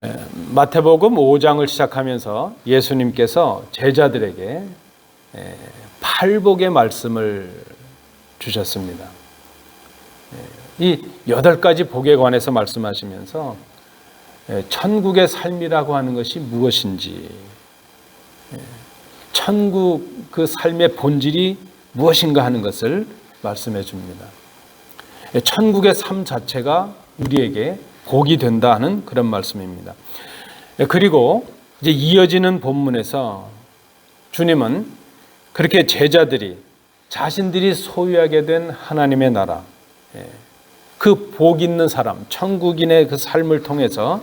마태복음 5장을 시작하면서 예수님께서 제자들에게 팔복의 말씀을 주셨습니다. 이 8가지 복에 관해서 말씀하시면서 천국의 삶이라고 하는 것이 무엇인지, 천국 그 삶의 본질이 무엇인가 하는 것을 말씀해 줍니다. 천국의 삶 자체가 우리에게 복이 된다 하는 그런 말씀입니다. 그리고 이제 이어지는 본문에서 주님은 그렇게 제자들이 자신들이 소유하게 된 하나님의 나라, 그 복 있는 사람, 천국인의 그 삶을 통해서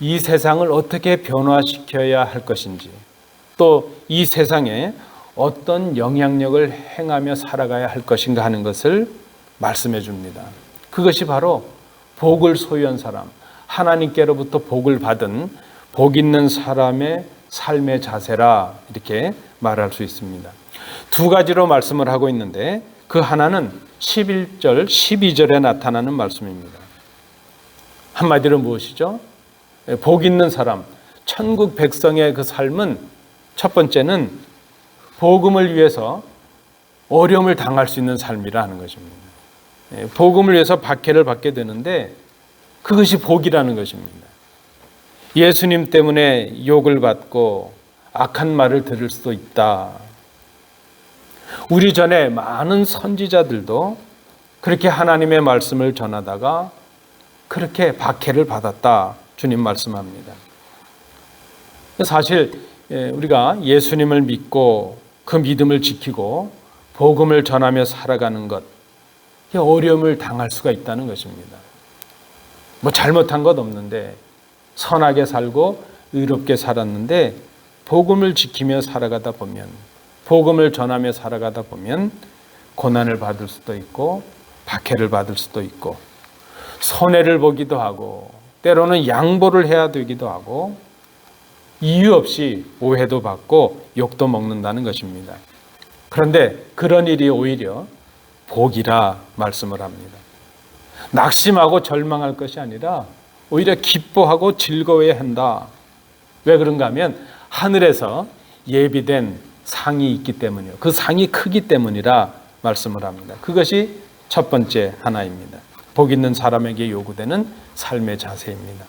이 세상을 어떻게 변화시켜야 할 것인지, 또 이 세상에 어떤 영향력을 행하며 살아가야 할 것인가 하는 것을 말씀해 줍니다. 그것이 바로 복을 소유한 사람, 하나님께로부터 복을 받은 복 있는 사람의 삶의 자세라, 이렇게 말할 수 있습니다. 2가지로 말씀을 하고 있는데 그 하나는 11절, 12절에 나타나는 말씀입니다. 한마디로 무엇이죠? 복 있는 사람, 천국 백성의 그 삶은 첫 번째는 복음을 위해서 어려움을 당할 수 있는 삶이라는 것입니다. 복음을 위해서 박해를 받게 되는데 그것이 복이라는 것입니다. 예수님 때문에 욕을 받고 악한 말을 들을 수도 있다. 우리 전에 많은 선지자들도 그렇게 하나님의 말씀을 전하다가 그렇게 박해를 받았다. 주님 말씀합니다. 사실 우리가 예수님을 믿고 그 믿음을 지키고 복음을 전하며 살아가는 것, 어려움을 당할 수가 있다는 것입니다. 뭐 잘못한 것 없는데 선하게 살고 의롭게 살았는데 복음을 지키며 살아가다 보면, 복음을 전하며 살아가다 보면 고난을 받을 수도 있고 박해를 받을 수도 있고 손해를 보기도 하고 때로는 양보를 해야 되기도 하고 이유 없이 오해도 받고 욕도 먹는다는 것입니다. 그런데 그런 일이 오히려 복이라 말씀을 합니다. 낙심하고 절망할 것이 아니라 오히려 기뻐하고 즐거워야 한다. 왜 그런가 하면 하늘에서 예비된 상이 있기 때문이요. 그 상이 크기 때문이라 말씀을 합니다. 그것이 첫 번째 하나입니다. 복 있는 사람에게 요구되는 삶의 자세입니다.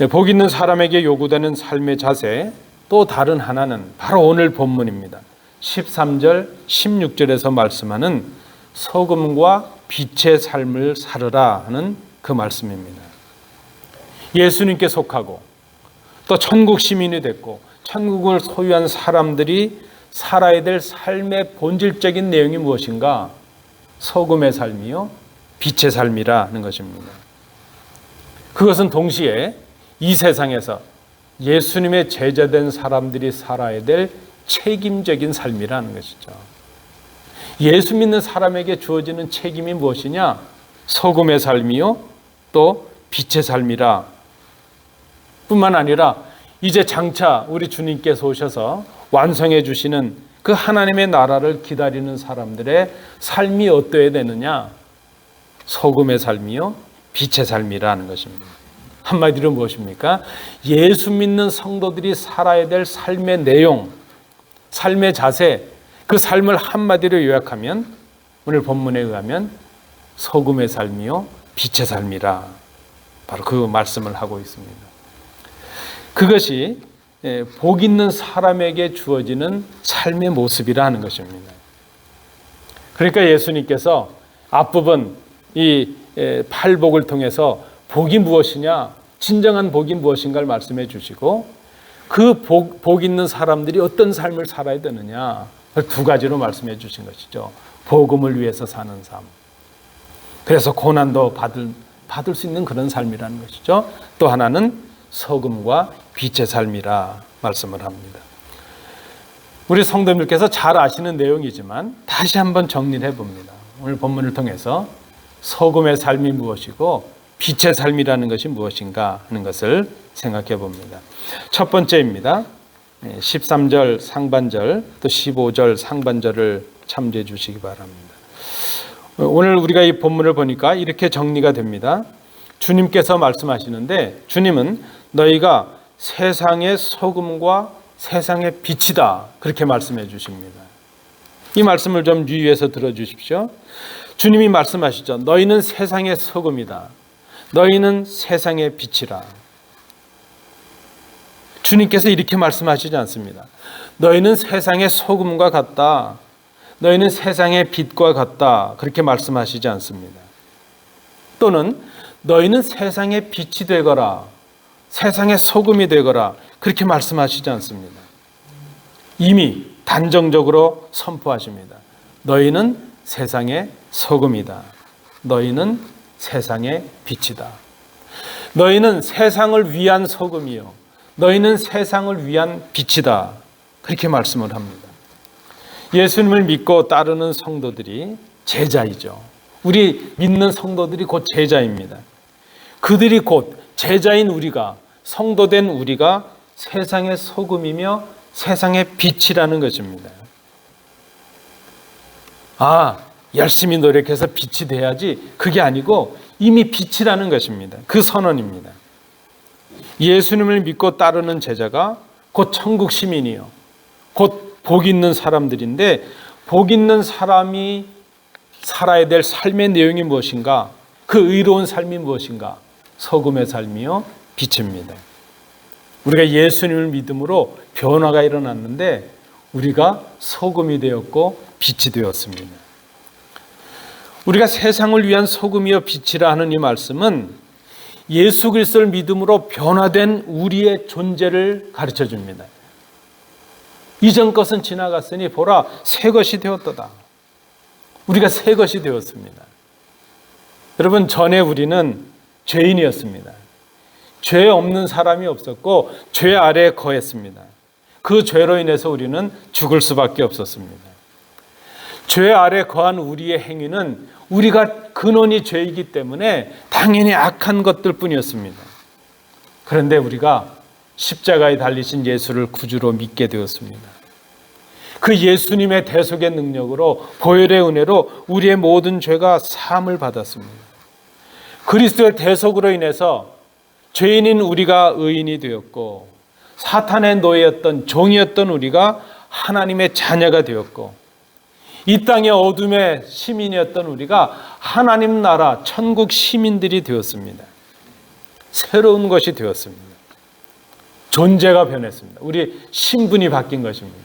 복 있는 사람에게 요구되는 삶의 자세, 또 다른 하나는 바로 오늘 본문입니다. 13절, 16절에서 말씀하는 소금과 빛의 삶을 살으라 하는 그 말씀입니다. 예수님께 속하고 또 천국 시민이 됐고 천국을 소유한 사람들이 살아야 될 삶의 본질적인 내용이 무엇인가? 소금의 삶이요, 빛의 삶이라는 것입니다. 그것은 동시에 이 세상에서 예수님의 제자된 사람들이 살아야 될 책임적인 삶이라는 것이죠. 예수 믿는 사람에게 주어지는 책임이 무엇이냐? 소금의 삶이요, 또 빛의 삶이라. 뿐만 아니라 이제 장차 우리 주님께서 오셔서 완성해 주시는 그 하나님의 나라를 기다리는 사람들의 삶이 어떠해야 되느냐? 소금의 삶이요, 빛의 삶이라는 것입니다. 한마디로 무엇입니까? 예수 믿는 성도들이 살아야 될 삶의 내용, 삶의 자세, 그 삶을 한마디로 요약하면 오늘 본문에 의하면 소금의 삶이요, 빛의 삶이라, 바로 그 말씀을 하고 있습니다. 그것이 복 있는 사람에게 주어지는 삶의 모습이라 하는 것입니다. 그러니까 예수님께서 앞부분 이 팔복을 통해서 복이 무엇이냐, 진정한 복이 무엇인가를 말씀해 주시고 그 복 있는 사람들이 어떤 삶을 살아야 되느냐, 2가지로 말씀해 주신 것이죠. 복음을 위해서 사는 삶, 그래서 고난도 받을 수 있는 그런 삶이라는 것이죠. 또 하나는 소금과 빛의 삶이라 말씀을 합니다. 우리 성도님들께서 잘 아시는 내용이지만 다시 한번 정리를 해봅니다. 오늘 본문을 통해서 소금의 삶이 무엇이고 빛의 삶이라는 것이 무엇인가 하는 것을 생각해 봅니다. 첫 번째입니다. 13절 상반절 또 15절 상반절을 참조해 주시기 바랍니다. 오늘 우리가 이 본문을 보니까 이렇게 정리가 됩니다. 주님께서 말씀하시는데 주님은 너희가 세상의 소금과 세상의 빛이다. 그렇게 말씀해 주십니다. 이 말씀을 좀 유의해서 들어주십시오. 주님이 말씀하시죠. 너희는 세상의 소금이다. 너희는 세상의 빛이라. 주님께서 이렇게 말씀하시지 않습니다. 너희는 세상의 소금과 같다. 너희는 세상의 빛과 같다. 그렇게 말씀하시지 않습니다. 또는 너희는 세상의 빛이 되거라. 세상의 소금이 되거라. 그렇게 말씀하시지 않습니다. 이미 단정적으로 선포하십니다. 너희는 세상의 소금이다. 너희는 세상의 빛이다. 너희는 세상을 위한 소금이요. 너희는 세상을 위한 빛이다. 그렇게 말씀을 합니다. 예수님을 믿고 따르는 성도들이 제자이죠. 우리 믿는 성도들이 곧 제자입니다. 그들이 곧 제자인 우리가, 성도된 우리가 세상의 소금이며 세상의 빛이라는 것입니다. 열심히 노력해서 빛이 돼야지, 그게 아니고 이미 빛이라는 것입니다. 그 선언입니다. 예수님을 믿고 따르는 제자가 곧 천국 시민이요, 곧 복 있는 사람들인데, 복 있는 사람이 살아야 될 삶의 내용이 무엇인가? 그 의로운 삶이 무엇인가? 소금의 삶이요, 빛입니다. 우리가 예수님을 믿음으로 변화가 일어났는데 우리가 소금이 되었고 빛이 되었습니다. 우리가 세상을 위한 소금이요 빛이라 하는 이 말씀은 예수 그리스도를 믿음으로 변화된 우리의 존재를 가르쳐 줍니다. 이전 것은 지나갔으니 보라 새 것이 되었도다. 우리가 새 것이 되었습니다. 여러분, 전에 우리는 죄인이었습니다. 죄 없는 사람이 없었고 죄 아래에 거했습니다. 그 죄로 인해서 우리는 죽을 수밖에 없었습니다. 죄 아래 거한 우리의 행위는 우리가 근원이 죄이기 때문에 당연히 악한 것들 뿐이었습니다. 그런데 우리가 십자가에 달리신 예수를 구주로 믿게 되었습니다. 그 예수님의 대속의 능력으로, 보혈의 은혜로 우리의 모든 죄가 사함을 받았습니다. 그리스도의 대속으로 인해서 죄인인 우리가 의인이 되었고, 사탄의 노예였던 종이었던 우리가 하나님의 자녀가 되었고, 이 땅의 어둠의 시민이었던 우리가 하나님 나라 천국 시민들이 되었습니다. 새로운 것이 되었습니다. 존재가 변했습니다. 우리 신분이 바뀐 것입니다.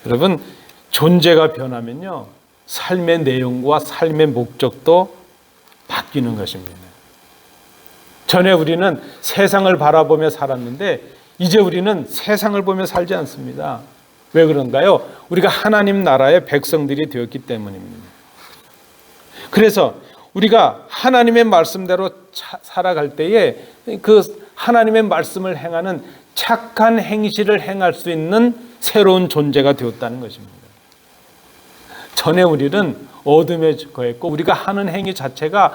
여러분, 존재가 변하면요, 삶의 내용과 삶의 목적도 바뀌는 것입니다. 전에 우리는 세상을 바라보며 살았는데 이제 우리는 세상을 보며 살지 않습니다. 왜 그런가요? 우리가 하나님 나라의 백성들이 되었기 때문입니다. 그래서 우리가 하나님의 말씀대로 살아갈 때에 그 하나님의 말씀을 행하는 착한 행실을 행할 수 있는 새로운 존재가 되었다는 것입니다. 전에 우리는 어둠에 거했고 우리가 하는 행위 자체가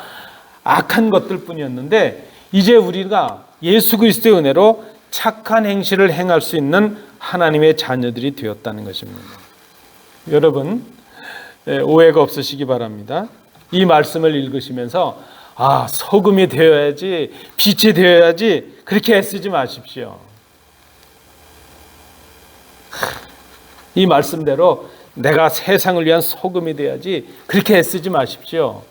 악한 것들 뿐이었는데 이제 우리가 예수 그리스도의 은혜로 착한 행실을 행할 수 있는 하나님의 자녀들이 되었다는 것입니다. 여러분, 오해가 없으시기 바랍니다. 이 말씀을 읽으시면서 소금이 되어야지, 빛이 되어야지 그렇게 애쓰지 마십시오. 이 말씀대로 내가 세상을 위한 소금이 돼야지 그렇게 애쓰지 마십시오.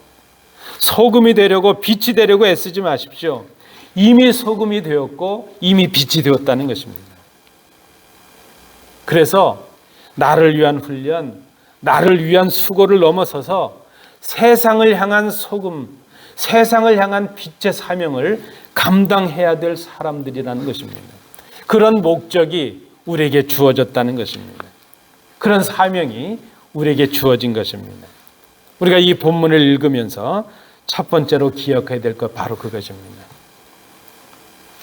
소금이 되려고, 빛이 되려고 애쓰지 마십시오. 이미 소금이 되었고 이미 빛이 되었다는 것입니다. 그래서 나를 위한 훈련, 나를 위한 수고를 넘어서서 세상을 향한 소금, 세상을 향한 빛의 사명을 감당해야 될 사람들이라는 것입니다. 그런 목적이 우리에게 주어졌다는 것입니다. 그런 사명이 우리에게 주어진 것입니다. 우리가 이 본문을 읽으면서 첫 번째로 기억해야 될 것 바로 그것입니다.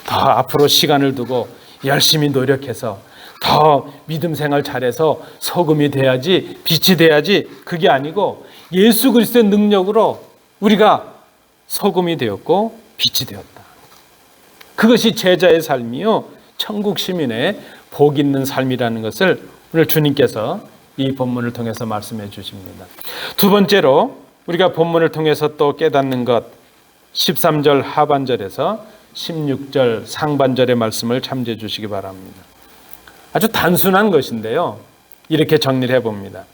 더 앞으로 시간을 두고 열심히 노력해서 더 믿음 생활 잘해서 소금이 돼야지, 빛이 돼야지, 그게 아니고 예수 그리스도의 능력으로 우리가 소금이 되었고 빛이 되었다. 그것이 제자의 삶이요 천국 시민의 복 있는 삶이라는 것을 오늘 주님께서 이 본문을 통해서 말씀해 주십니다. 두 번째로 우리가 본문을 통해서 또 깨닫는 것, 13절 하반절에서 16절 상반절의 말씀을 참조해 주시기 바랍니다. 아주 단순한 것인데요. 이렇게 정리를 해봅니다.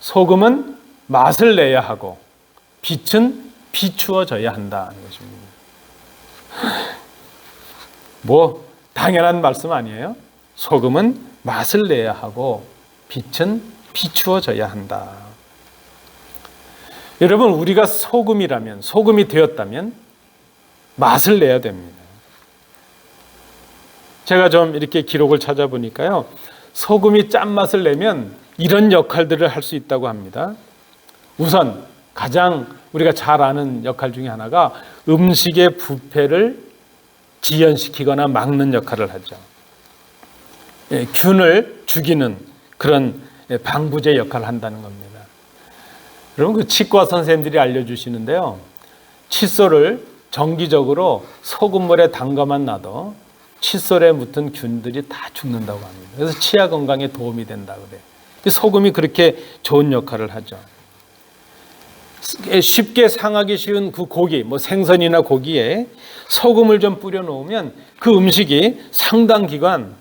소금은 맛을 내야 하고 빛은 비추어져야 한다는 것입니다. 뭐 당연한 말씀 아니에요? 소금은 맛을 내야 하고 빛은 비추어져야 한다. 여러분, 우리가 소금이라면, 소금이 되었다면 맛을 내야 됩니다. 제가 좀 이렇게 기록을 찾아보니까요, 소금이 짠맛을 내면 이런 역할들을 할 수 있다고 합니다. 우선 가장 우리가 잘 아는 역할 중에 하나가 음식의 부패를 지연시키거나 막는 역할을 하죠. 균을 죽이는 그런 방부제 역할을 한다는 겁니다. 여러분, 그 치과 선생님들이 알려주시는데요, 칫솔을 정기적으로 소금물에 담가만 놔도 칫솔에 묻은 균들이 다 죽는다고 합니다. 그래서 치아 건강에 도움이 된다고 그래요. 소금이 그렇게 좋은 역할을 하죠. 쉽게 상하기 쉬운 그 고기, 뭐 생선이나 고기에 소금을 좀 뿌려 놓으면 그 음식이 상당 기간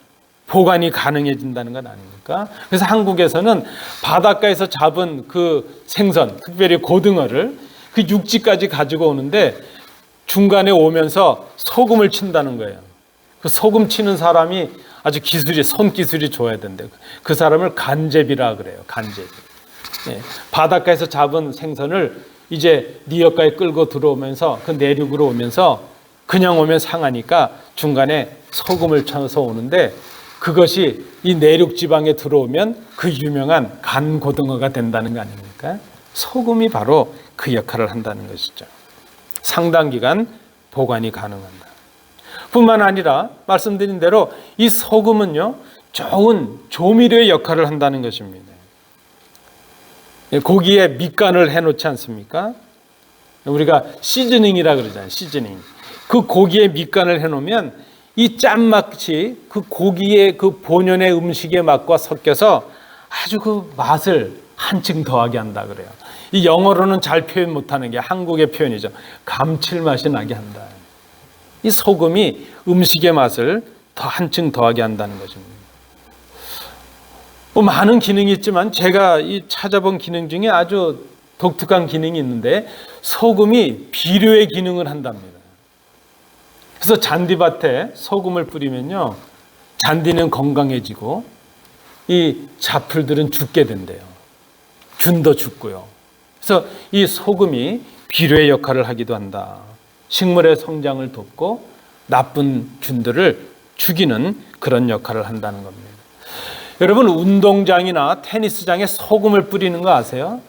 보관이 가능해진다는 건 아닙니까? 그래서 한국에서는 바닷가에서 잡은 그 생선, 특별히 고등어를 그 육지까지 가지고 오는데 중간에 오면서 소금을 친다는 거예요. 그 소금 치는 사람이 아주 손기술이 좋아야 된대요. 그 사람을 간제비라 그래요. 간제비. 바닷가에서 잡은 생선을 이제 니역가에 끌고 들어오면서 그 내륙으로 오면서 그냥 오면 상하니까 중간에 소금을 쳐서 오는데 그것이 이 내륙 지방에 들어오면 그 유명한 간고등어가 된다는 거 아닙니까? 소금이 바로 그 역할을 한다는 것이죠. 상당 기간 보관이 가능한다. 뿐만 아니라 말씀드린 대로 이 소금은요, 좋은 조미료의 역할을 한다는 것입니다. 고기에 밑간을 해놓지 않습니까? 우리가 시즈닝이라 그러잖아요. 시즈닝. 그 고기에 밑간을 해놓으면 이 짠맛이 그 고기의 그 본연의 음식의 맛과 섞여서 아주 그 맛을 한층 더하게 한다 그래요. 이 영어로는 잘 표현 못하는 게 한국의 표현이죠. 감칠맛이 나게 한다. 이 소금이 음식의 맛을 더 한층 더하게 한다는 것입니다. 많은 기능이 있지만 제가 찾아본 기능 중에 아주 독특한 기능이 있는데 소금이 비료의 기능을 한답니다. 그래서 잔디밭에 소금을 뿌리면요, 잔디는 건강해지고 이 잡풀들은 죽게 된대요. 균도 죽고요. 그래서 이 소금이 비료의 역할을 하기도 한다. 식물의 성장을 돕고 나쁜 균들을 죽이는 그런 역할을 한다는 겁니다. 여러분, 운동장이나 테니스장에 소금을 뿌리는 거 아세요?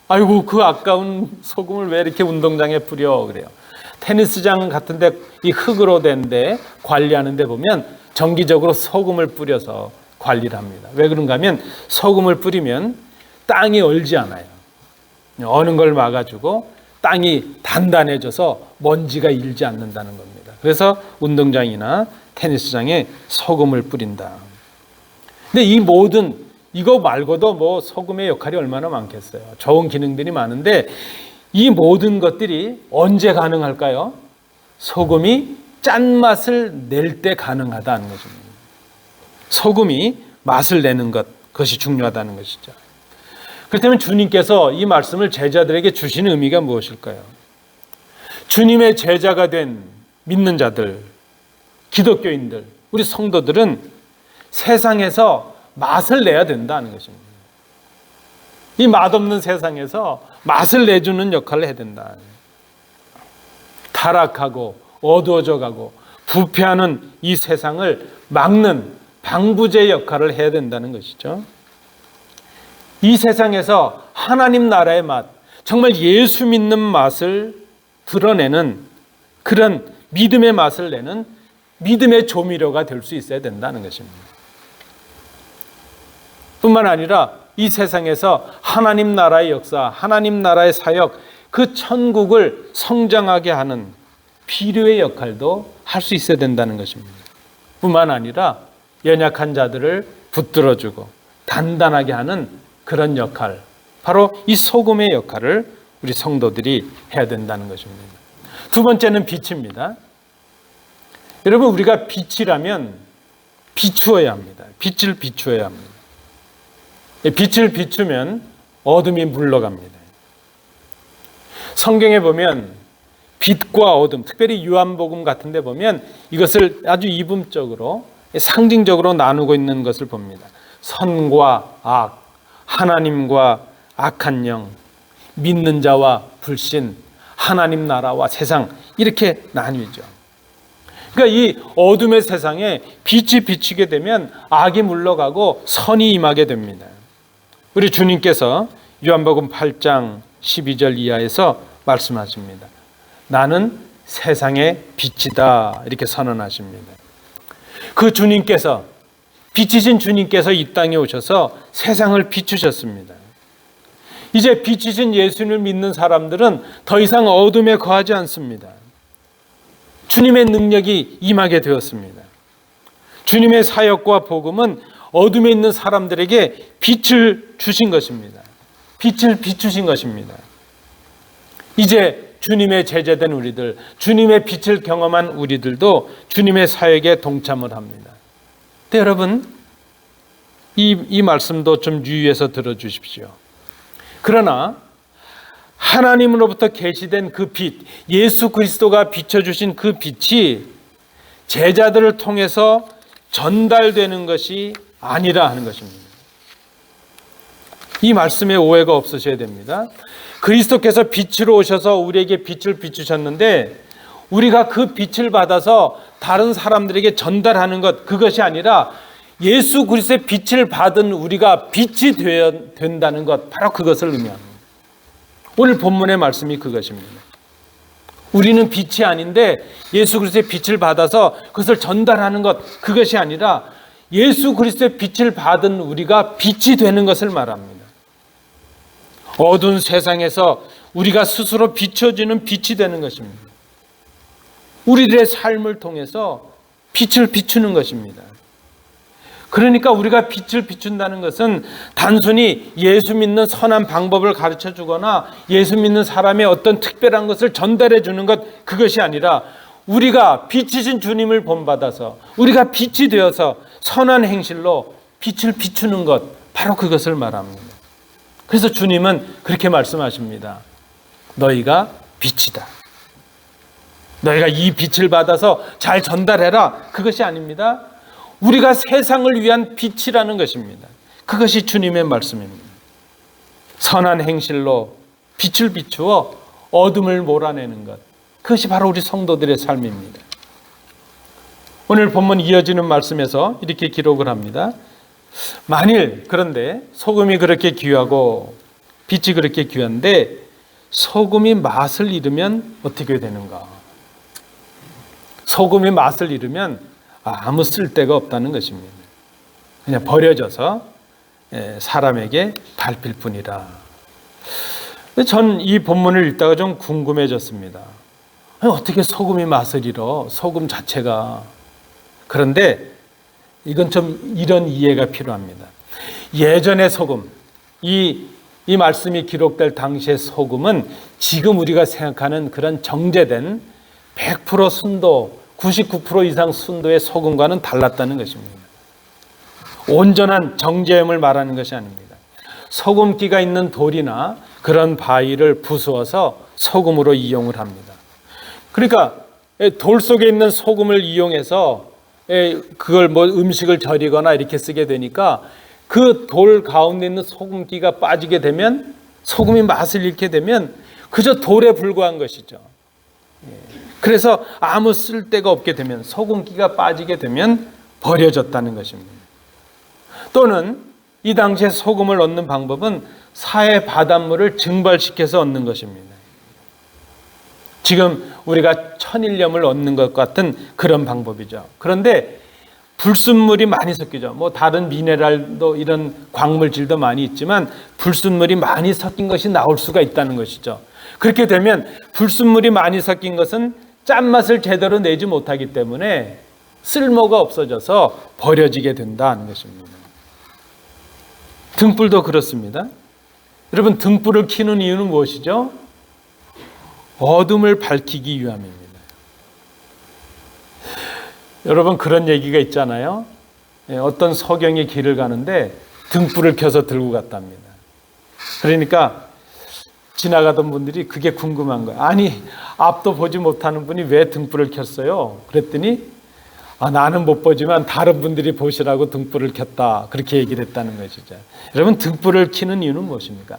아이고, 그 아까운 소금을 왜 이렇게 운동장에 뿌려 그래요. 테니스장 같은 데 이 흙으로 된 데 관리하는 데 보면 정기적으로 소금을 뿌려서 관리를 합니다. 왜 그런가 하면 소금을 뿌리면 땅이 얼지 않아요. 어는 걸 막아주고 땅이 단단해져서 먼지가 일지 않는다는 겁니다. 그래서 운동장이나 테니스장에 소금을 뿌린다. 근데 이 모든 이거 말고도 뭐 소금의 역할이 얼마나 많겠어요. 좋은 기능들이 많은데 이 모든 것들이 언제 가능할까요? 소금이 짠맛을 낼 때 가능하다는 것입니다. 소금이 맛을 내는 것, 그것이 중요하다는 것이죠. 그렇다면 주님께서 이 말씀을 제자들에게 주시는 의미가 무엇일까요? 주님의 제자가 된 믿는 자들, 기독교인들, 우리 성도들은 세상에서 맛을 내야 된다는 것입니다. 이 맛없는 세상에서 맛을 내주는 역할을 해야 된다. 타락하고 어두워져 가고 부패하는 이 세상을 막는 방부제 역할을 해야 된다는 것이죠. 이 세상에서 하나님 나라의 맛, 정말 예수 믿는 맛을 드러내는 그런 믿음의 맛을 내는 믿음의 조미료가 될 수 있어야 된다는 것입니다. 뿐만 아니라 이 세상에서 하나님 나라의 역사, 하나님 나라의 사역, 그 천국을 성장하게 하는 비료의 역할도 할 수 있어야 된다는 것입니다. 뿐만 아니라 연약한 자들을 붙들어주고 단단하게 하는 그런 역할, 바로 이 소금의 역할을 우리 성도들이 해야 된다는 것입니다. 두 번째는 빛입니다. 여러분, 우리가 빛이라면 비추어야 합니다. 빛을 비추어야 합니다. 빛을 비추면 어둠이 물러갑니다. 성경에 보면 빛과 어둠, 특별히 요한복음 같은 데 보면 이것을 아주 이분적으로 상징적으로 나누고 있는 것을 봅니다. 선과 악, 하나님과 악한 영, 믿는 자와 불신, 하나님 나라와 세상, 이렇게 나뉘죠. 그러니까 이 어둠의 세상에 빛이 비치게 되면 악이 물러가고 선이 임하게 됩니다. 우리 주님께서 요한복음 8장 12절 이하에서 말씀하십니다. 나는 세상의 빛이다, 이렇게 선언하십니다. 그 주님께서, 빛이신 주님께서 이 땅에 오셔서 세상을 비추셨습니다. 이제 빛이신 예수님을 믿는 사람들은 더 이상 어둠에 거하지 않습니다. 주님의 능력이 임하게 되었습니다. 주님의 사역과 복음은 어둠에 있는 사람들에게 빛을 주신 것입니다. 빛을 비추신 것입니다. 이제 주님의 제자된 우리들, 주님의 빛을 경험한 우리들도 주님의 사역에 동참을 합니다. 근데 여러분, 이 말씀도 좀 유의해서 들어주십시오. 그러나 하나님으로부터 계시된 그 빛, 예수 그리스도가 비춰주신 그 빛이 제자들을 통해서 전달되는 것이 아니라 하는 것입니다. 이 말씀에 오해가 없으셔야 됩니다. 그리스도께서 빛으로 오셔서 우리에게 빛을 비추셨는데 우리가 그 빛을 받아서 다른 사람들에게 전달하는 것, 그것이 아니라 예수 그리스도의 빛을 받은 우리가 빛이 된다는 것, 바로 그것을 의미합니다. 오늘 본문의 말씀이 그것입니다. 우리는 빛이 아닌데 예수 그리스도의 빛을 받아서 그것을 전달하는 것, 그것이 아니라 예수 그리스도의 빛을 받은 우리가 빛이 되는 것을 말합니다. 어두운 세상에서 우리가 스스로 비춰지는 빛이 되는 것입니다. 우리들의 삶을 통해서 빛을 비추는 것입니다. 그러니까 우리가 빛을 비춘다는 것은 단순히 예수 믿는 선한 방법을 가르쳐 주거나 예수 믿는 사람의 어떤 특별한 것을 전달해 주는 것, 그것이 아니라 우리가 빛이신 주님을 본받아서 우리가 빛이 되어서 선한 행실로 빛을 비추는 것, 바로 그것을 말합니다. 그래서 주님은 그렇게 말씀하십니다. 너희가 빛이다. 너희가 이 빛을 받아서 잘 전달해라. 그것이 아닙니다. 우리가 세상을 위한 빛이라는 것입니다. 그것이 주님의 말씀입니다. 선한 행실로 빛을 비추어 어둠을 몰아내는 것, 그것이 바로 우리 성도들의 삶입니다. 오늘 본문 이어지는 말씀에서 이렇게 기록을 합니다. 만일 그런데 소금이 그렇게 귀하고 빛이 그렇게 귀한데 소금이 맛을 잃으면 어떻게 되는가? 소금이 맛을 잃으면 아무 쓸데가 없다는 것입니다. 그냥 버려져서 사람에게 밟힐 뿐이라. 전 이 본문을 읽다가 좀 궁금해졌습니다. 어떻게 소금이 맛을 잃어? 소금 자체가. 그런데 이건 좀 이런 이해가 필요합니다. 예전의 소금, 이 말씀이 기록될 당시의 소금은 지금 우리가 생각하는 그런 정제된 100% 순도, 99% 이상 순도의 소금과는 달랐다는 것입니다. 온전한 정제염을 말하는 것이 아닙니다. 소금기가 있는 돌이나 그런 바위를 부수어서 소금으로 이용을 합니다. 그러니까 돌 속에 있는 소금을 이용해서 그걸 뭐 음식을 절이거나 이렇게 쓰게 되니까 그 돌 가운데 있는 소금기가 빠지게 되면, 소금이 맛을 잃게 되면 그저 돌에 불과한 것이죠. 그래서 아무 쓸데가 없게 되면, 소금기가 빠지게 되면 버려졌다는 것입니다. 또는 이 당시에 소금을 얻는 방법은 사해 바닷물을 증발시켜서 얻는 것입니다. 지금 우리가 천일염을 얻는 것 같은 그런 방법이죠. 그런데 불순물이 많이 섞이죠. 뭐 다른 미네랄도 이런 광물질도 많이 있지만 불순물이 많이 섞인 것이 나올 수가 있다는 것이죠. 그렇게 되면 불순물이 많이 섞인 것은 짠맛을 제대로 내지 못하기 때문에 쓸모가 없어져서 버려지게 된다는 것입니다. 등불도 그렇습니다. 여러분, 등불을 켜는 이유는 무엇이죠? 어둠을 밝히기 위함입니다. 여러분 그런 얘기가 있잖아요. 어떤 서경이 길을 가는데 등불을 켜서 들고 갔답니다. 그러니까 지나가던 분들이 그게 궁금한 거예요. 아니 앞도 보지 못하는 분이 왜 등불을 켰어요? 그랬더니 나는 못 보지만 다른 분들이 보시라고 등불을 켰다. 그렇게 얘기를 했다는 것이죠. 여러분 등불을 켜는 이유는 무엇입니까?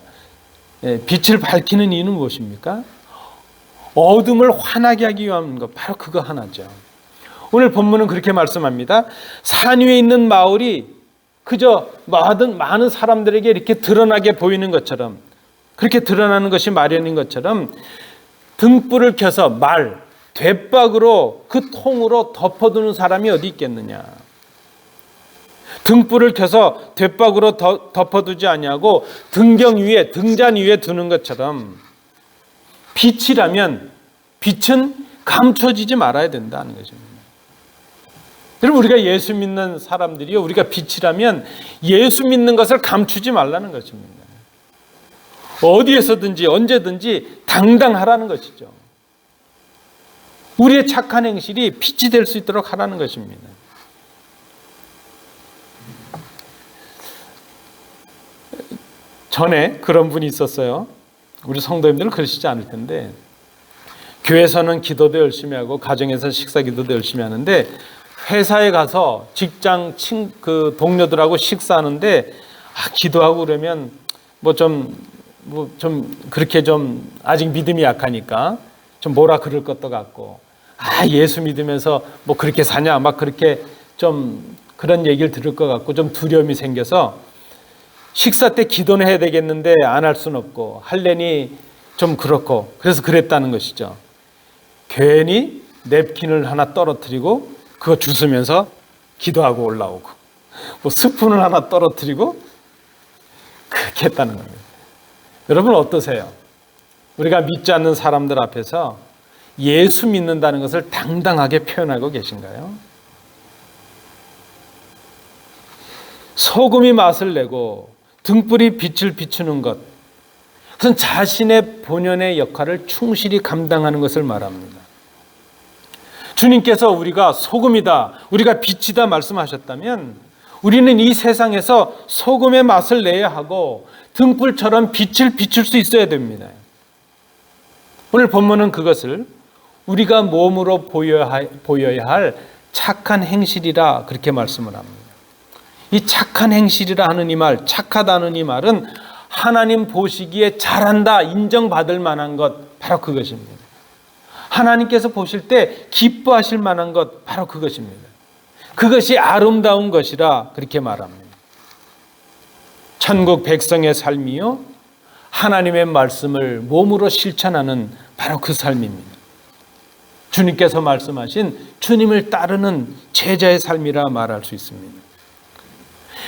빛을 밝히는 이유는 무엇입니까? 어둠을 환하게 하기 위한 것, 바로 그거 하나죠. 오늘 본문은 그렇게 말씀합니다. 산 위에 있는 마을이 그저 많은 사람들에게 이렇게 드러나게 보이는 것처럼, 그렇게 드러나는 것이 마련인 것처럼 등불을 켜서 돛박으로 그 통으로 덮어두는 사람이 어디 있겠느냐. 등불을 켜서 돛박으로 덮어두지 아니하고 등잔 위에 두는 것처럼 빛이라면 빛은 감춰지지 말아야 된다는 것입니다. 여러분 우리가 예수 믿는 사람들이요, 우리가 빛이라면 예수 믿는 것을 감추지 말라는 것입니다. 어디에서든지 언제든지 당당하라는 것이죠. 우리의 착한 행실이 빛이 될 수 있도록 하라는 것입니다. 전에 그런 분이 있었어요. 우리 성도님들은 그러시지 않을 텐데, 교회에서는 기도도 열심히 하고 가정에서 식사 기도도 열심히 하는데 회사에 가서 직장 그 동료들하고 식사하는데 기도하고 그러면 그렇게 좀 아직 믿음이 약하니까 좀 뭐라 그럴 것도 같고, 예수 믿으면서 뭐 그렇게 사냐 막 그렇게 좀 그런 얘기를 들을 것 같고 좀 두려움이 생겨서 식사 때 기도는 해야 되겠는데 안 할 수는 없고 할래니 좀 그렇고, 그래서 그랬다는 것이죠. 괜히 냅킨을 하나 떨어뜨리고 그거 주스면서 기도하고 올라오고, 뭐 스푼을 하나 떨어뜨리고 그렇게 했다는 겁니다. 여러분 어떠세요? 우리가 믿지 않는 사람들 앞에서 예수 믿는다는 것을 당당하게 표현하고 계신가요? 소금이 맛을 내고 등불이 빛을 비추는 것, 그것은 자신의 본연의 역할을 충실히 감당하는 것을 말합니다. 주님께서 우리가 소금이다, 우리가 빛이다 말씀하셨다면 우리는 이 세상에서 소금의 맛을 내야 하고 등불처럼 빛을 비출 수 있어야 됩니다. 오늘 본문은 그것을 우리가 몸으로 보여야 할 착한 행실이라 그렇게 말씀을 합니다. 이 착한 행실이라 하는 이 말, 착하다는 이 말은 하나님 보시기에 잘한다, 인정받을 만한 것, 바로 그것입니다. 하나님께서 보실 때 기뻐하실 만한 것, 바로 그것입니다. 그것이 아름다운 것이라 그렇게 말합니다. 천국 백성의 삶이요, 하나님의 말씀을 몸으로 실천하는 바로 그 삶입니다. 주님께서 말씀하신 주님을 따르는 제자의 삶이라 말할 수 있습니다.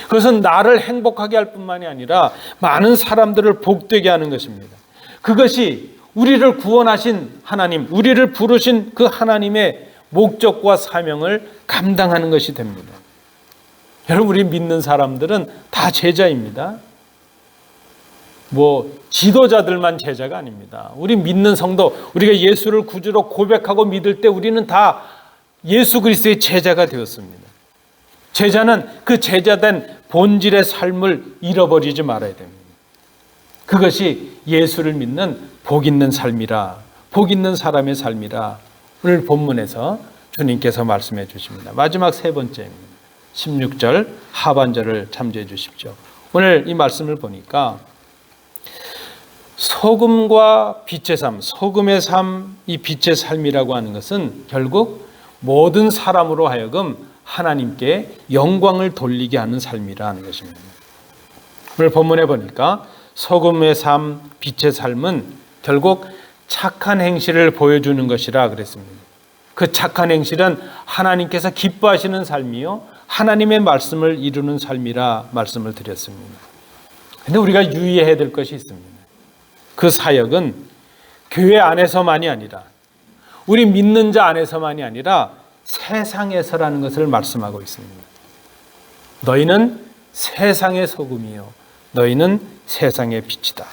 그것은 나를 행복하게 할 뿐만이 아니라 많은 사람들을 복되게 하는 것입니다. 그것이 우리를 구원하신 하나님, 우리를 부르신 그 하나님의 목적과 사명을 감당하는 것이 됩니다. 여러분, 우리 믿는 사람들은 다 제자입니다. 지도자들만 제자가 아닙니다. 우리 믿는 성도, 우리가 예수를 구주로 고백하고 믿을 때 우리는 다 예수 그리스도의 제자가 되었습니다. 제자는 그 제자된 본질의 삶을 잃어버리지 말아야 됩니다. 그것이 예수를 믿는 복 있는 삶이라, 복 있는 사람의 삶이라 오늘 본문에서 주님께서 말씀해 주십니다. 마지막 세 번째입니다. 16절 하반절을 참조해 주십시오. 오늘 이 말씀을 보니까 소금과 빛의 삶, 소금의 삶, 이 빛의 삶이라고 하는 것은 결국 모든 사람으로 하여금 하나님께 영광을 돌리게 하는 삶이라는 것입니다. 오늘 본문에 보니까 소금의 삶, 빛의 삶은 결국 착한 행실을 보여주는 것이라 그랬습니다. 그 착한 행실은 하나님께서 기뻐하시는 삶이요, 하나님의 말씀을 이루는 삶이라 말씀을 드렸습니다. 그런데 우리가 유의해야 될 것이 있습니다. 그 사역은 교회 안에서만이 아니라, 우리 믿는 자 안에서만이 아니라 세상에서라는 것을 말씀하고 있습니다. 너희는 세상의 소금이요, 너희는 세상의 빛이다.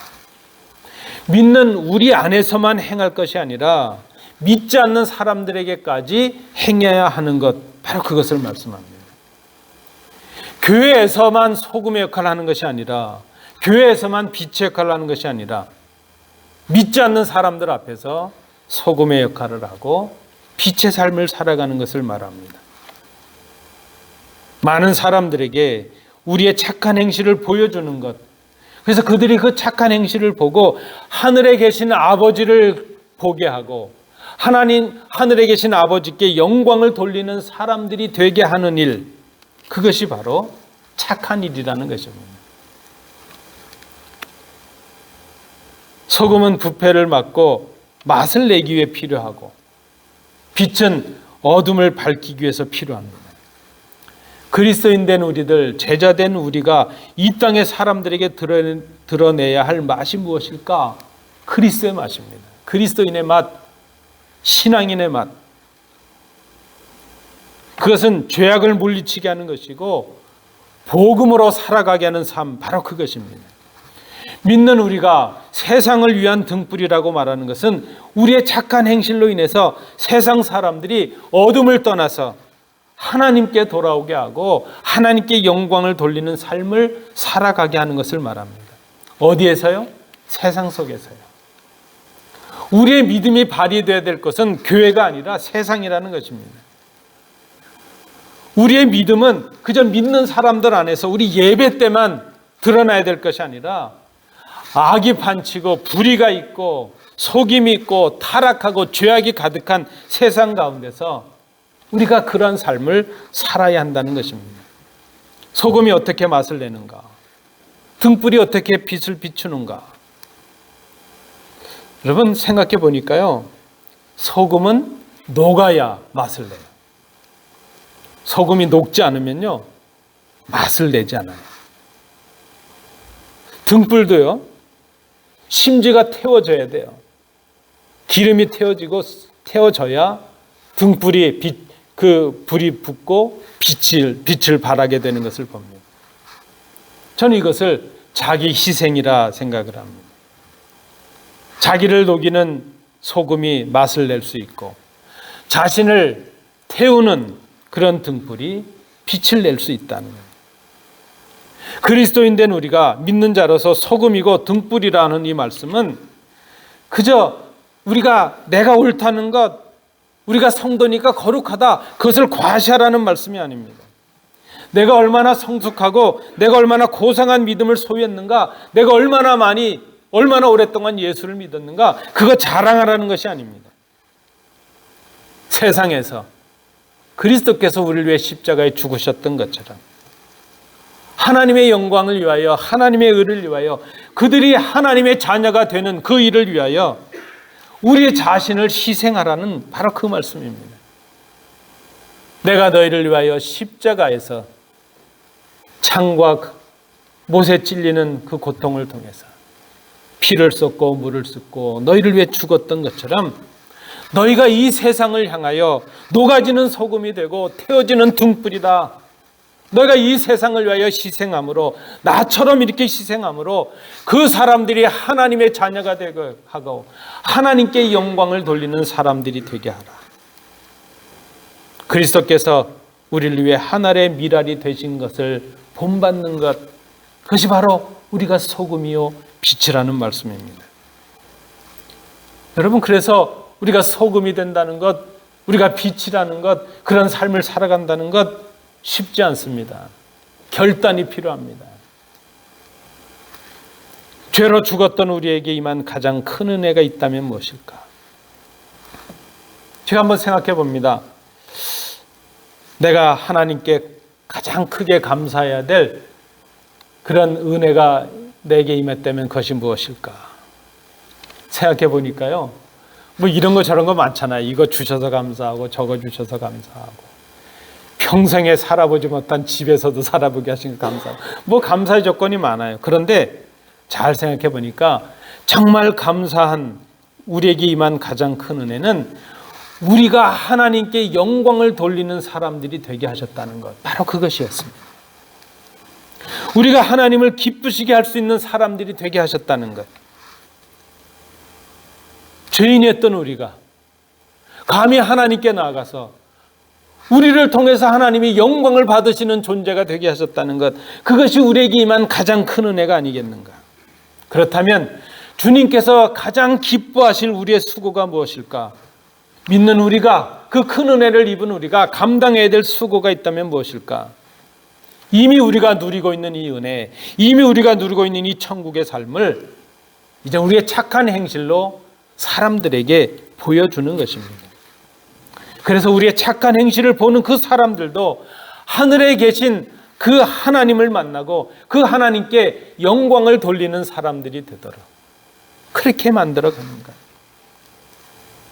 믿는 우리 안에서만 행할 것이 아니라 믿지 않는 사람들에게까지 행해야 하는 것, 바로 그것을 말씀합니다. 교회에서만 소금의 역할을 하는 것이 아니라, 교회에서만 빛의 역할을 하는 것이 아니라, 믿지 않는 사람들 앞에서 소금의 역할을 하고 빛의 삶을 살아가는 것을 말합니다. 많은 사람들에게 우리의 착한 행실을 보여주는 것, 그래서 그들이 그 착한 행실을 보고 하늘에 계신 아버지를 보게 하고 하나님, 하늘에 계신 아버지께 영광을 돌리는 사람들이 되게 하는 일, 그것이 바로 착한 일이라는 것입니다. 소금은 부패를 막고 맛을 내기 위해 필요하고, 빛은 어둠을 밝히기 위해서 필요합니다. 그리스도인 된 우리들, 제자 된 우리가 이 땅의 사람들에게 드러내야 할 맛이 무엇일까? 그리스도의 맛입니다. 그리스도인의 맛, 신앙인의 맛. 그것은 죄악을 물리치게 하는 것이고 복음으로 살아가게 하는 삶, 바로 그것입니다. 믿는 우리가 세상을 위한 등불이라고 말하는 것은 우리의 착한 행실로 인해서 세상 사람들이 어둠을 떠나서 하나님께 돌아오게 하고 하나님께 영광을 돌리는 삶을 살아가게 하는 것을 말합니다. 어디에서요? 세상 속에서요. 우리의 믿음이 발휘되어야 될 것은 교회가 아니라 세상이라는 것입니다. 우리의 믿음은 그저 믿는 사람들 안에서 우리 예배 때만 드러나야 될 것이 아니라 악이 판치고 불의가 있고 속임이 있고 타락하고 죄악이 가득한 세상 가운데서 우리가 그런 삶을 살아야 한다는 것입니다. 소금이 어떻게 맛을 내는가? 등불이 어떻게 빛을 비추는가? 여러분 생각해 보니까요, 소금은 녹아야 맛을 내요. 소금이 녹지 않으면요, 맛을 내지 않아요. 등불도요, 심지가 태워져야 돼요. 기름이 태워져야 등불이 불이 붙고 빛을 발하게 되는 것을 봅니다. 저는 이것을 자기 희생이라 생각을 합니다. 자기를 녹이는 소금이 맛을 낼 수 있고 자신을 태우는 그런 등불이 빛을 낼 수 있다는 거예요. 그리스도인 된 우리가 믿는 자로서 소금이고 등불이라는 이 말씀은 그저 내가 옳다는 것, 우리가 성도니까 거룩하다, 그것을 과시하라는 말씀이 아닙니다. 내가 얼마나 성숙하고 내가 얼마나 고상한 믿음을 소유했는가, 내가 얼마나 오랫동안 예수를 믿었는가, 그거 자랑하라는 것이 아닙니다. 세상에서 그리스도께서 우리를 위해 십자가에 죽으셨던 것처럼 하나님의 영광을 위하여, 하나님의 의를 위하여, 그들이 하나님의 자녀가 되는 그 일을 위하여 우리의 자신을 희생하라는 바로 그 말씀입니다. 내가 너희를 위하여 십자가에서 창과 못에 찔리는 그 고통을 통해서 피를 쏟고 물을 쏟고 너희를 위해 죽었던 것처럼 너희가 이 세상을 향하여 녹아지는 소금이 되고 태워지는 등불이다. 너희가 이 세상을 위하여 희생함으로, 나처럼 이렇게 희생함으로 그 사람들이 하나님의 자녀가 되게 하고 하나님께 영광을 돌리는 사람들이 되게 하라. 그리스도께서 우리를 위해 하늘의 미랄이 되신 것을 본받는 것, 그것이 바로 우리가 소금이요 빛이라는 말씀입니다. 여러분, 그래서 우리가 소금이 된다는 것, 우리가 빛이라는 것, 그런 삶을 살아간다는 것 쉽지 않습니다. 결단이 필요합니다. 죄로 죽었던 우리에게 임한 가장 큰 은혜가 있다면 무엇일까? 제가 한번 생각해 봅니다. 내가 하나님께 가장 크게 감사해야 될 그런 은혜가 내게 임했다면 그것이 무엇일까? 생각해 보니까요, 뭐 이런 거 저런 거 많잖아요. 이거 주셔서 감사하고 저거 주셔서 감사하고, 평생에 살아보지 못한 집에서도 살아보게 하신 거 감사하고, 뭐 감사의 조건이 많아요. 그런데 잘 생각해 보니까 정말 감사한 우리에게 임한 가장 큰 은혜는 우리가 하나님께 영광을 돌리는 사람들이 되게 하셨다는 것, 바로 그것이었습니다. 우리가 하나님을 기쁘시게 할 수 있는 사람들이 되게 하셨다는 것. 죄인이었던 우리가 감히 하나님께 나아가서 우리를 통해서 하나님이 영광을 받으시는 존재가 되게 하셨다는 것, 그것이 우리에게 임한 가장 큰 은혜가 아니겠는가. 그렇다면 주님께서 가장 기뻐하실 우리의 수고가 무엇일까? 믿는 우리가, 그 큰 은혜를 입은 우리가 감당해야 될 수고가 있다면 무엇일까? 이미 우리가 누리고 있는 이 은혜, 이미 우리가 누리고 있는 이 천국의 삶을 이제 우리의 착한 행실로 사람들에게 보여주는 것입니다. 그래서 우리의 착한 행실을 보는 그 사람들도 하늘에 계신 그 하나님을 만나고 그 하나님께 영광을 돌리는 사람들이 되도록 그렇게 만들어가는 것.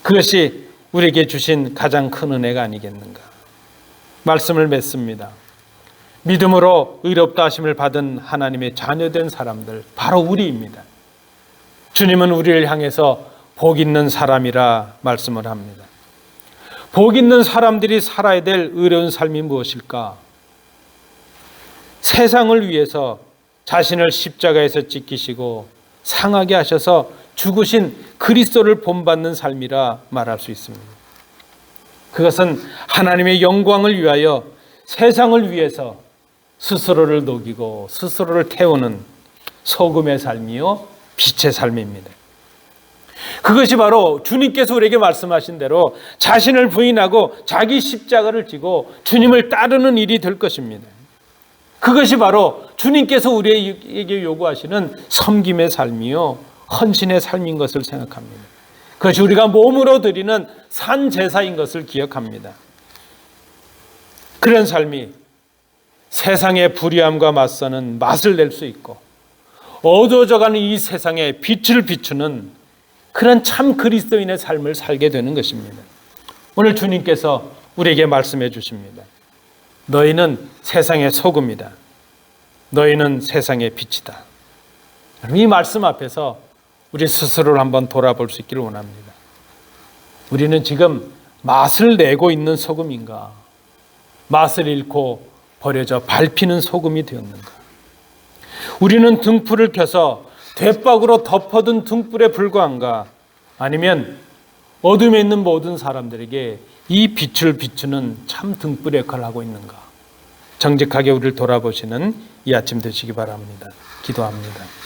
그것이 우리에게 주신 가장 큰 은혜가 아니겠는가. 말씀을 맺습니다. 믿음으로 의롭다 하심을 받은 하나님의 자녀된 사람들, 바로 우리입니다. 주님은 우리를 향해서 복 있는 사람이라 말씀을 합니다. 복 있는 사람들이 살아야 될 의로운 삶이 무엇일까? 세상을 위해서 자신을 십자가에서 찢기시고 상하게 하셔서 죽으신 그리스도를 본받는 삶이라 말할 수 있습니다. 그것은 하나님의 영광을 위하여 세상을 위해서 스스로를 녹이고 스스로를 태우는 소금의 삶이요 빛의 삶입니다. 그것이 바로 주님께서 우리에게 말씀하신 대로 자신을 부인하고 자기 십자가를 지고 주님을 따르는 일이 될 것입니다. 그것이 바로 주님께서 우리에게 요구하시는 섬김의 삶이요 헌신의 삶인 것을 생각합니다. 그것이 우리가 몸으로 드리는 산제사인 것을 기억합니다. 그런 삶이 세상의 불의함과 맞서는 맛을 낼 수 있고 어두워져가는 이 세상에 빛을 비추는 그런 참 그리스도인의 삶을 살게 되는 것입니다. 오늘 주님께서 우리에게 말씀해 주십니다. 너희는 세상의 소금이다. 너희는 세상의 빛이다. 이 말씀 앞에서 우리 스스로를 한번 돌아볼 수 있기를 원합니다. 우리는 지금 맛을 내고 있는 소금인가? 맛을 잃고 버려져 밟히는 소금이 되었는가? 우리는 등불을 켜서 대박으로 덮어둔 등불에 불과한가? 아니면 어둠에 있는 모든 사람들에게 이 빛을 비추는 참 등불의 역할을 하고 있는가? 정직하게 우리를 돌아보시는 이 아침 되시기 바랍니다. 기도합니다.